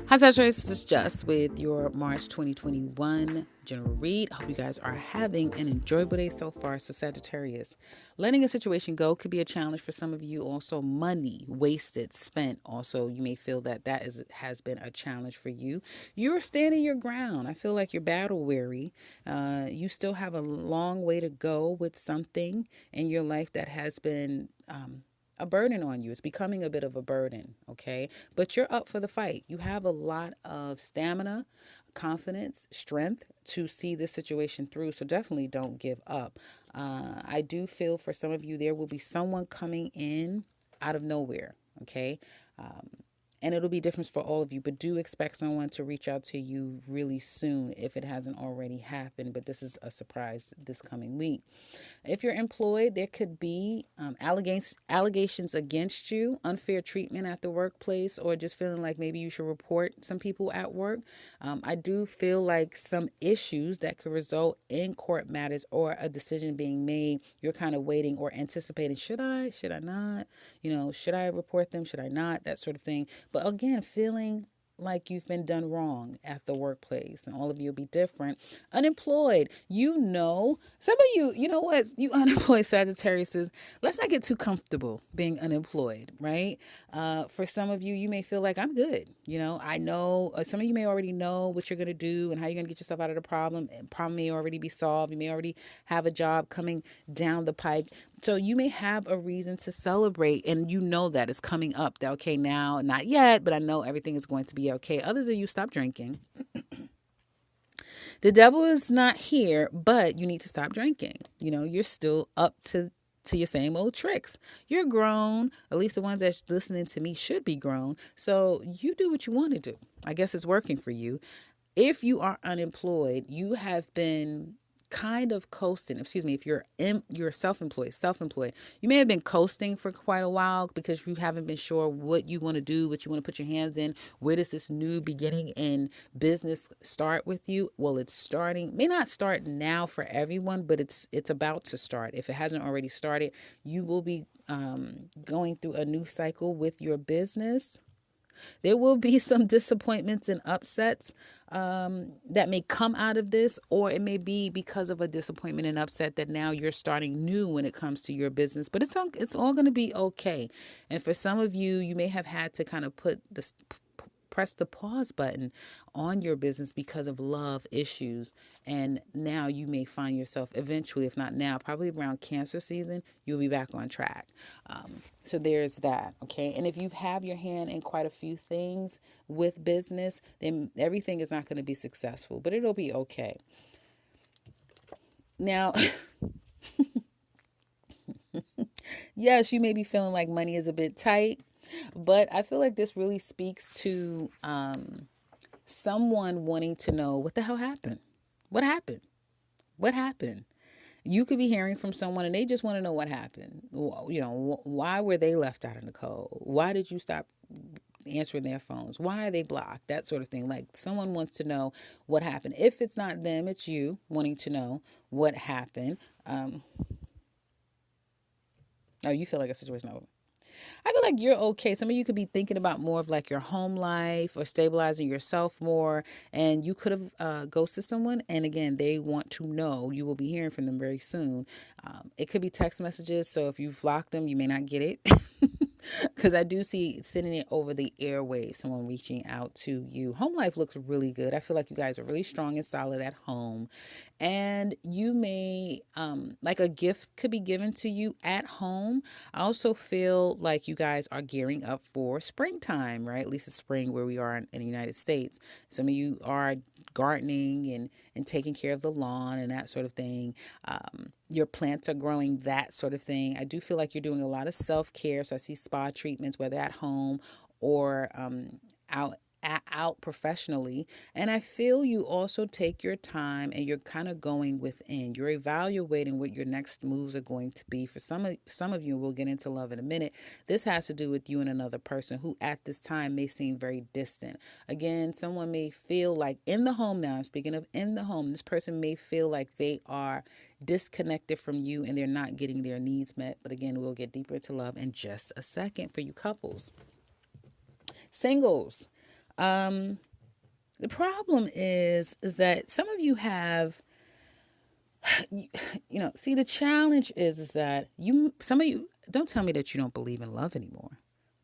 Hi, Sagittarius. This is Just with your March 2021 general read. Hope you guys are having an enjoyable day so far. So, Sagittarius, letting a situation go could be a challenge for some of you. Also, money wasted, spent. Also, you may feel that has been a challenge for you. You're standing your ground. I feel like you're battle weary. You still have a long way to go with something in your life that has been a burden on you. It's becoming a bit of a burden, okay? But you're up for the fight. You have a lot of stamina, confidence, strength to see this situation through. So definitely don't give up. I do feel for some of you, there will be someone coming in out of nowhere, okay? And it'll be different for all of you, but do expect someone to reach out to you really soon if it hasn't already happened. But this is a surprise this coming week. If you're employed, there could be allegations against you, unfair treatment at the workplace, or just feeling like maybe you should report some people at work. I do feel like some issues that could result in court matters or a decision being made. You're kind of waiting or anticipating, should I not? Should I report them? Should I not? That sort of thing. But again, feeling like you've been done wrong at the workplace, and all of you will be different. Unemployed, some of you, you know what, you unemployed Sagittarius, let's not get too comfortable being unemployed, right? For some of you, you may feel like I'm good. I know some of you may already know what you're going to do and how you're going to get yourself out of the problem. And problem may already be solved. You may already have a job coming down the pike. So you may have a reason to celebrate, and you know that it's coming up. That, okay, now, not yet, but I know everything is going to be okay. Others of you, stop drinking. The devil is not here, but you need to stop drinking. You're still up to your same old tricks. You're grown. At least the ones that's listening to me should be grown. So you do what you want to do. I guess it's working for you. If you are unemployed, you have been kind of coasting. Excuse me, if you're self-employed, you may have been coasting for quite a while because you haven't been sure what you want to do, what you want to put your hands in. Where does this new beginning in business start with you? Well, it's starting. May not start now for everyone, but it's about to start. If it hasn't already started, you will be going through a new cycle with your business. There will be some disappointments and upsets that may come out of this, or it may be because of a disappointment and upset that now you're starting new when it comes to your business. But it's all going to be okay. And for some of you, you may have had to kind of press the pause button on your business because of love issues. And now you may find yourself eventually, if not now, probably around Cancer season, you'll be back on track. So there's that. Okay. And if you have your hand in quite a few things with business, then everything is not going to be successful, but it'll be okay. Now, yes, you may be feeling like money is a bit tight. But I feel like this really speaks to someone wanting to know what the hell happened. What happened? What happened? You could be hearing from someone and they just want to know what happened. Why were they left out in the cold? Why did you stop answering their phones? Why are they blocked? That sort of thing. Like someone wants to know what happened. If it's not them, it's you wanting to know what happened. You feel like a situation over. I feel like you're okay. Some of you could be thinking about more of like your home life or stabilizing yourself more. And you could have ghosted someone. And again, they want to know. You will be hearing from them very soon. It could be text messages. So if you've blocked them, you may not get it. Because I do see sending it over the airwaves, someone reaching out to you. Home life looks really good. I feel like you guys are really strong and solid at home. And you may, like a gift could be given to you at home. I also feel like you guys are gearing up for springtime, right? At least it's spring where we are in the United States. Some of you are gardening and taking care of the lawn and that sort of thing. Your plants are growing, that sort of thing. I do feel like you're doing a lot of self-care. So I see spa treatments, whether at home or out professionally. And I feel you also take your time and you're kind of going within. You're evaluating what your next moves are going to be. For some of you, we'll get into love in a minute. This has to do with you and another person who at this time may seem very distant. Again, someone may feel like in the home now, I'm speaking of in the home, this person may feel like they are disconnected from you and they're not getting their needs met. But again, we'll get deeper into love in just a second for you couples. Singles. The problem is that some of you have, see, the challenge is that some of you, don't tell me that you don't believe in love anymore.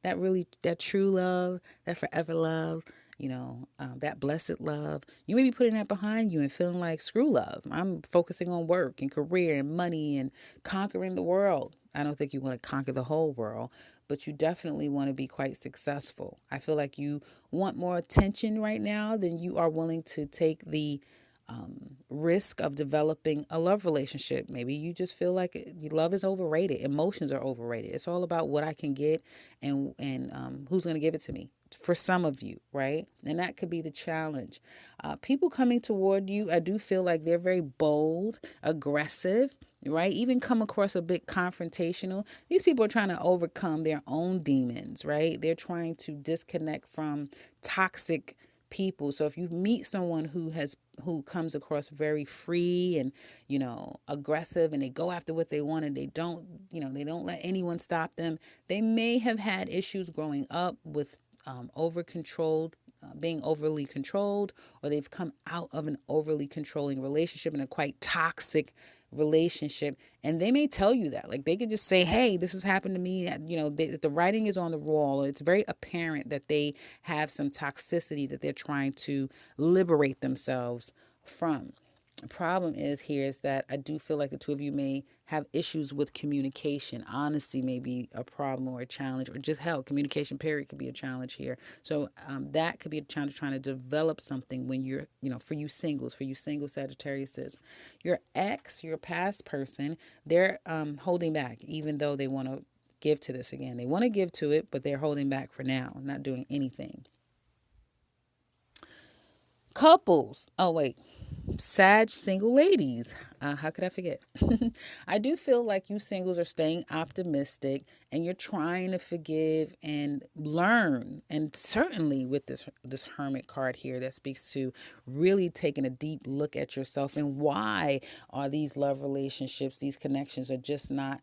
That true love, that forever love, that blessed love. You may be putting that behind you and feeling like, screw love. I'm focusing on work and career and money and conquering the world. I don't think you want to conquer the whole world, but you definitely want to be quite successful. I feel like you want more attention right now than you are willing to take the risk of developing a love relationship. Maybe you just feel like love is overrated. Emotions are overrated. It's all about what I can get and who's going to give it to me. For some of you, right? And that could be the challenge. People coming toward you, I do feel like they're very bold, aggressive, right? Even come across a bit confrontational. These people are trying to overcome their own demons, right? They're trying to disconnect from toxic people. So if you meet someone who comes across very free and aggressive, and they go after what they want, and they don't let anyone stop them, they may have had issues growing up with over controlled, being overly controlled, or they've come out of an overly controlling relationship, in a quite toxic relationship, and they may tell you that. Like, they could just say, hey, this has happened to me. The writing is on the wall. It's very apparent that they have some toxicity that they're trying to liberate themselves from. The problem is that I do feel like the two of you may have issues with communication. Honesty may be a problem or a challenge, or just hell, communication period could be a challenge here. So that could be a challenge, trying to develop something when you're, for you single Sagittarius, your ex, your past person, they're holding back, even though they want to give to this again. They want to give to it, but they're holding back for now, not doing anything. Couples. Oh, wait. Sag single ladies. How could I forget? I do feel like you singles are staying optimistic, and you're trying to forgive and learn. And certainly with this Hermit card here, that speaks to really taking a deep look at yourself, and why are these love relationships, these connections are just not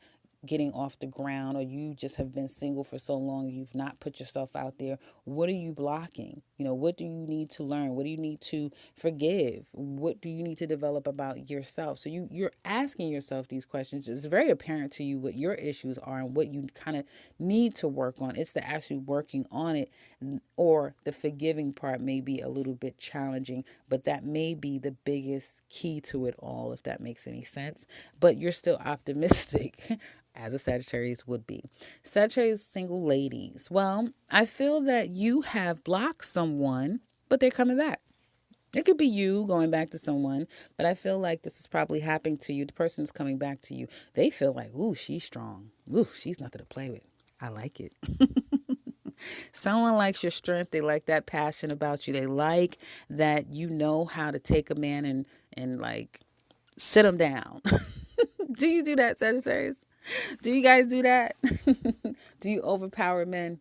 getting off the ground, or you just have been single for so long, you've not put yourself out there. What are you blocking? What do you need to learn? What do you need to forgive? What do you need to develop about yourself? So you're asking yourself these questions. It's very apparent to you what your issues are and what you kind of need to work on. It's the actually working on it, or the forgiving part may be a little bit challenging, but that may be the biggest key to it all, if that makes any sense. But you're still optimistic, as a Sagittarius would be. Sagittarius single ladies. Well, I feel that you have blocked someone, but they're coming back. It could be you going back to someone, but I feel like this is probably happening to you. The person's coming back to you. They feel like, ooh, she's strong. Ooh, she's nothing to play with. I like it. Someone likes your strength. They like that passion about you. They like that you know how to take a man and like sit him down. Do you do that, Sagittarius? Do you guys do that? Do you overpower men?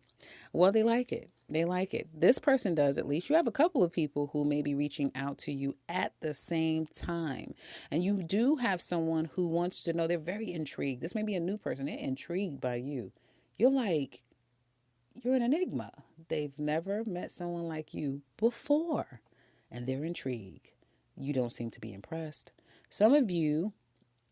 Well, they like it. They like it. This person does, at least. You have a couple of people who may be reaching out to you at the same time. And you do have someone who wants to know. They're very intrigued. This may be a new person. They're intrigued by you. You're an enigma. They've never met someone like you before, and they're intrigued. You don't seem to be impressed. Some of you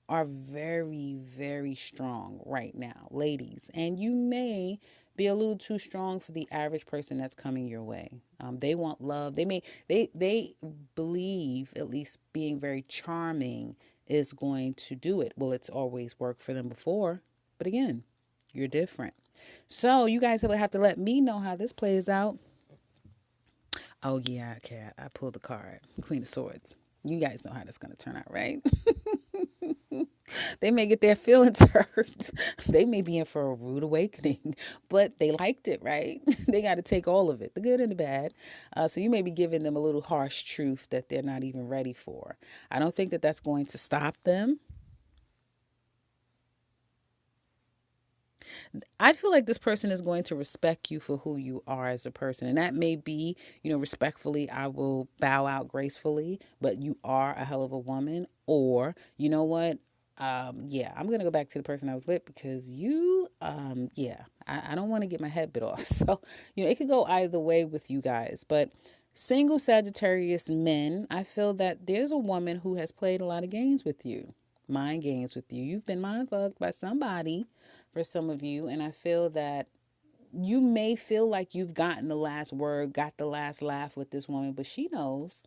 are very, very strong right now, ladies, and you may be a little too strong for the average person that's coming your way. They want love. They believe, at least being very charming is going to do it. Well, it's always worked for them before, but again, you're different. So you guys will have to let me know how this plays out. Oh yeah, okay. I pulled the card, Queen of Swords. You guys know how this is going to turn out, right? They may get their feelings hurt. They may be in for a rude awakening, but they liked it, right? They got to take all of it, the good and the bad. So you may be giving them a little harsh truth that they're not even ready for. I don't think that that's going to stop them. I feel like this person is going to respect you for who you are as a person. And that may be, respectfully, I will bow out gracefully, but you are a hell of a woman. Or, you know what? yeah, I'm going to go back to the person I was with because yeah, I don't want to get my head bit off. So, it could go either way with you guys. But single Sagittarius men, I feel that there's a woman who has played a lot of games with you, mind games with you. You've been mind fucked by somebody for some of you. And I feel that you may feel like you've gotten the last word, got the last laugh with this woman, but she knows.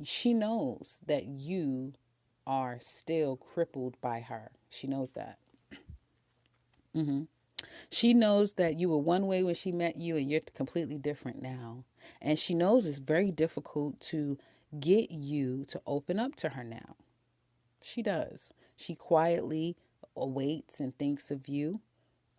She knows that you are still crippled by her. She knows that. She knows that you were one way when she met you and you're completely different now. And she knows it's very difficult to get you to open up to her now. She does. She quietly awaits and thinks of you,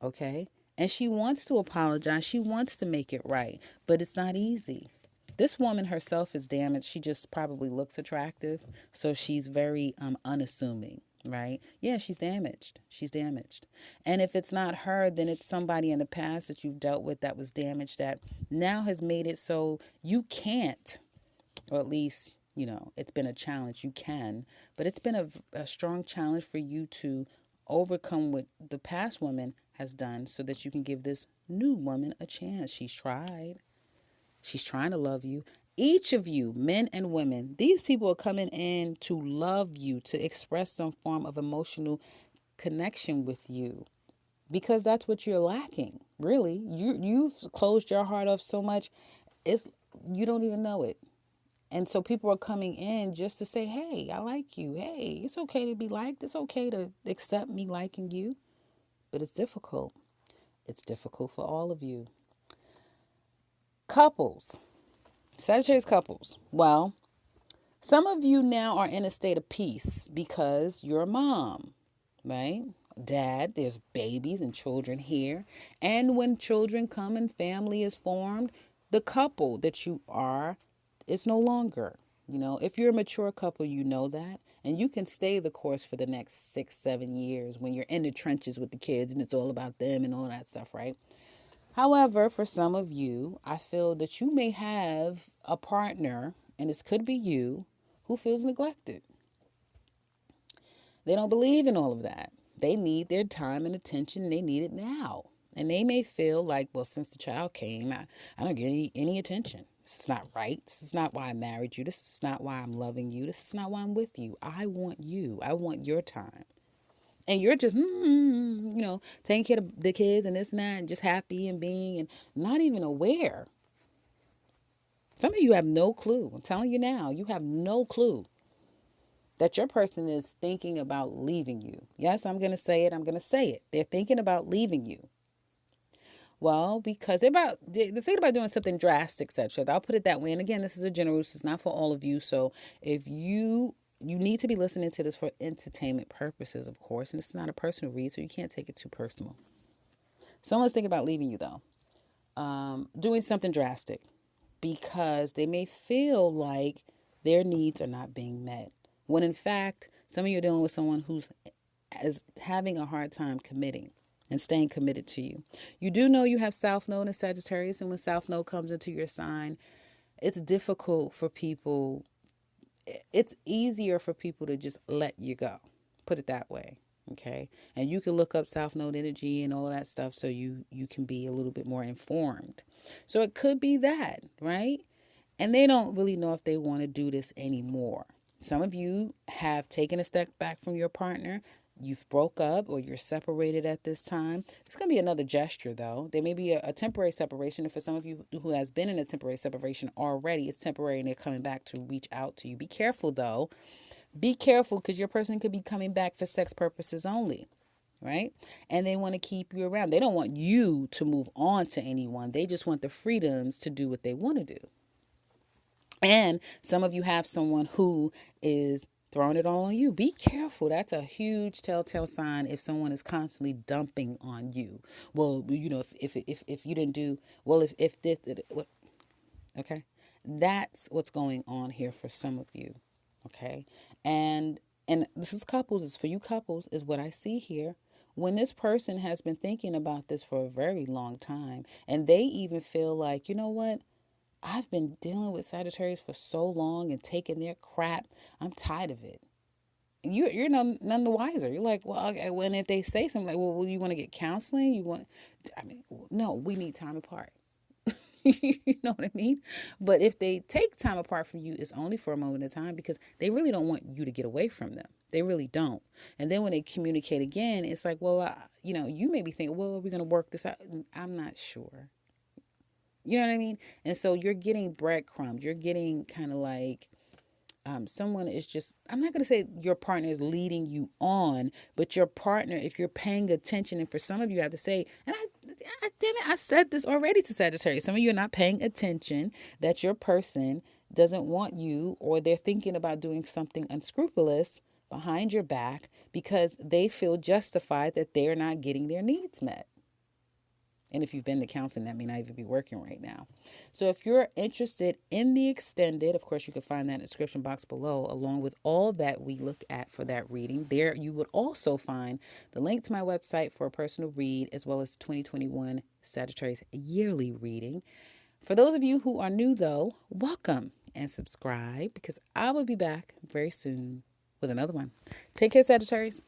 okay? And she wants to apologize. She wants to make it right, but it's not easy. This woman herself is damaged. She just probably looks attractive, so she's very unassuming, right? Yeah, she's damaged. She's damaged. And if it's not her, then it's somebody in the past that you've dealt with that was damaged that now has made it so you can't, or at least, it's been a challenge. You can, but it's been a strong challenge for you to overcome what the past woman has done so that you can give this new woman a chance. She's tried. She's trying to love you. Each of you, men and women, these people are coming in to love you, to express some form of emotional connection with you, because that's what you're lacking. Really, you've closed your heart off so much, you don't even know it. And so people are coming in just to say, hey, I like you. Hey, it's okay to be liked. It's okay to accept me liking you. But it's difficult. It's difficult for all of you. Couples, Sagittarius couples. Well, some of you now are in a state of peace because you're a mom, right? Dad, there's babies and children here. And when children come and family is formed, the couple that you are is no longer. If you're a mature couple, you know that. And you can stay the course for the next 6-7 years when you're in the trenches with the kids and it's all about them and all that stuff, right? However, for some of you, I feel that you may have a partner, and this could be you, who feels neglected. They don't believe in all of that. They need their time and attention, and they need it now. And they may feel like, well, since the child came, I don't get any attention. This is not right. This is not why I married you. This is not why I'm loving you. This is not why I'm with you. I want you. I want your time. And you're just, taking care of the kids and this and that and just happy and being and not even aware. Some of you have no clue. I'm telling you now, you have no clue that your person is thinking about leaving you. Yes, I'm going to say it. I'm going to say it. They're thinking about leaving you. Well, because they're thinking about doing something drastic, such as, I'll put it that way. And again, this is a general, this is not for all of you. So if you need to be listening to this for entertainment purposes, of course, and it's not a personal read, so you can't take it too personal. Someone's thinking about leaving you, though, doing something drastic because they may feel like their needs are not being met. When in fact, some of you are dealing with someone who's having a hard time committing and staying committed to you. You do know you have South Node in Sagittarius, and when South Node comes into your sign, it's difficult for people. It's easier for people to just let you go. Put it that way. Okay. And you can look up South Node energy and all of that stuff so you can be a little bit more informed. So it could be that, right? And they don't really know if they want to do this anymore. Some of you have taken a step back from your partner. You've broke up or you're separated at this time. It's going to be another gesture, though. There may be a temporary separation. And for some of you who has been in a temporary separation already, it's temporary and they're coming back to reach out to you. Be careful, though. Be careful because your person could be coming back for sex purposes only, right? And they want to keep you around. They don't want you to move on to anyone. They just want the freedoms to do what they want to do. And some of you have someone who is throwing it all on you. Be careful. That's a huge telltale sign if someone is constantly dumping on you. Well, if you didn't do well, if this, okay, that's what's going on here for some of you. Okay, and this is couples. It's for you couples. Is what I see here. When this person has been thinking about this for a very long time, and they even feel like, you know what? I've been dealing with Sagittarius for so long and taking their crap. I'm tired of it. you're none the wiser. You're like, well, okay, when if they say something like, well, you want to get counseling? You want, I mean, no, we need time apart. You know what I mean? But if they take time apart from you, it's only for a moment of time because they really don't want you to get away from them. They really don't. And then when they communicate again, it's like, well, you may be thinking, well, are we going to work this out? I'm not sure. You know what I mean? And so you're getting breadcrumbs. You're getting kind of like someone is just, I'm not going to say your partner is leading you on, but your partner, if you're paying attention, and for some of you, I have to say, and damn it, I said this already to Sagittarius. Some of you are not paying attention that your person doesn't want you, or they're thinking about doing something unscrupulous behind your back because they feel justified that they're not getting their needs met. And if you've been to counseling, that may not even be working right now. So if you're interested in the extended, of course, you can find that in the description box below, along with all that we look at for that reading. There you would also find the link to my website for a personal read, as well as 2021 Sagittarius yearly reading. For those of you who are new, though, welcome and subscribe, because I will be back very soon with another one. Take care, Sagittarius.